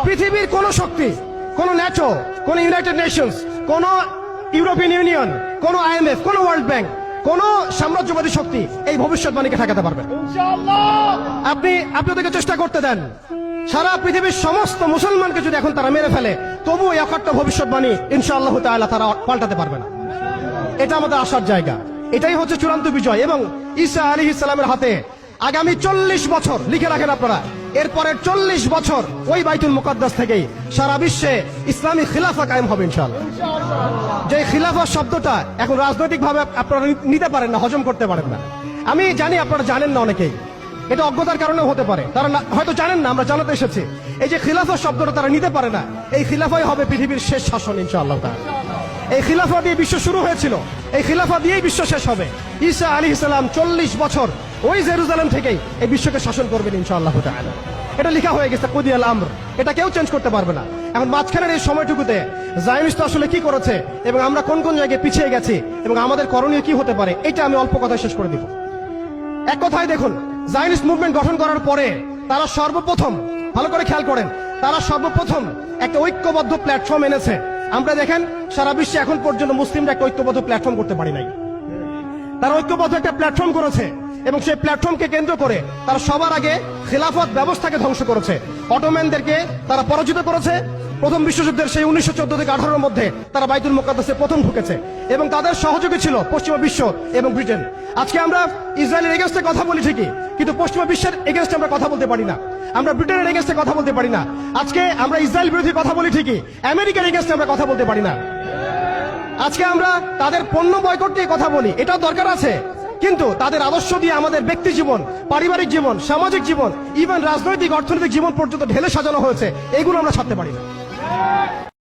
পৃথিবীর কোন শক্তি, কোন ন্যাটো, কোন ইউনাইটেড নেশনস, কোন ইউরোপিয়ান ইউনিয়ন, কোন IMF, কোন ওয়ার্ল্ড ব্যাংক, কোন সাম্রাজ্যবাদী শক্তি এই ভবিষ্যৎবাণীকে ঠেকাতে পারবে না। আপনি ওদেরকে চেষ্টা করতে দেন, সারা পৃথিবীর সমস্ত মুসলমানকে যদি এখন তারা মেরে ফেলে, তবু এই অকাট্য ভবিষ্যৎবাণী ইনশাআল্লাহ তাআলা তারা পাল্টাতে পারবে না। এটা আমাদের আশার জায়গা। এটাই হচ্ছে চূড়ান্ত বিজয়। এবং ঈসা আলাইহিস সালামের হাতে আগামী 40 বছর, লিখে রাখেন আপনারা, এরপরের 40 বছর ওই বাইতুল মুকাদ্দাস থেকেই সারা বিশ্বে ইসলামী খিলাফা কায়েম হবে ইনশাআল্লাহ। যে খিলাফা শব্দটা এখন রাজনৈতিক ভাবে আপনারা নিতে পারেন না, হজম করতে পারেন না। আমি জানি আপনারা জানেন না, অনেকেই এটা অজ্ঞতার কারণেও হতে পারে, তারা হয়তো জানেন না, আমরা জানাতে এসেছি। এই যে খিলাফা শব্দটা তারা নিতে পারে না, এই খিলাফাই হবে পৃথিবীর শেষ শাসন ইনশাআল্লাহ তাআলা। এই খিলাফা দিয়ে বিশ্ব শুরু হয়েছিল, এই খিলাফা দিয়েই বিশ্ব শেষ হবে। ঈসা আলাইহিস সালাম 40 বছর ওই জেরুজালেম থেকেই এই বিশ্বকে শাসন করবেন ইনশাআল্লাহ তাআলা। এটা লেখা হয়ে গেছে, কুদিয়াল আমর, এটা কেউ চেঞ্জ করতে পারবে না। এখন মাঝখানের এই সময়টুকুতে জায়নিস্ট আসলে কি করেছে এবং আমরা কোন কোন জায়গায় পিছিয়ে গেছি এবং আমাদের করণীয় কি হতে পারে, এটা আমি অল্প কথায় শেষ করে দিব। এক কথায় দেখুন, জায়নিস্ট মুভমেন্ট গঠন করার পরে তারা সর্বপ্রথম, ভালো করে খেয়াল করেন, তারা সর্বপ্রথম একটা ঐক্যবদ্ধ প্ল্যাটফর্ম এনেছে। আমরা দেখেন সারা বিশ্বে এখন পর্যন্ত মুসলিমরা একটা ঐক্যবদ্ধ প্ল্যাটফর্ম করতে পারি নাই। তারা ঐক্যবদ্ধ একটা প্ল্যাটফর্ম করেছে এবং সেই প্ল্যাটফর্মকে কেন্দ্র করে তারা সবার আগে খিলাফত ব্যবস্থাকে ধ্বংস করেছে। অটোম্যানদেরকে তারা পরাজিত করেছে। প্রথম বিশ্বযুদ্ধের সেই 1914 থেকে 18-এর মধ্যে তারা বাইতুল মুকাদ্দাসে প্রথম ঢুকেছে এবং তাদের সহযোগী ছিল পশ্চিমা বিশ্ব এবং ব্রিটেন। আজকে আমরা ইসরায়েলের এগেইনস্টে কথা বলি ঠিকই, কিন্তু পশ্চিমা বিশ্বের এগেইনস্টে আমরা কথা বলতে পারি না। আমরা ব্রিটেনের এগেইনস্টে কথা বলতে পারি না। আজকে আমরা ইসরায়েল বিরোধী কথা বলি ঠিকই, আমেরিকার এগেইনস্টে আমরা কথা বলতে পারি না। আজকে আমরা তাদের পণ্য বয়কট নিয়ে কথা বলি, এটাও দরকার আছে, কিন্তু তাদের আদর্শ দিয়ে আমাদের ব্যক্তি জীবন, পারিবারিক জীবন, সামাজিক জীবন, ইভেন রাজনৈতিক অর্থনৈতিক জীবন পর্যন্ত ঢেলে সাজানো হয়েছে, এইগুলো আমরা ছাড়তে পারি না।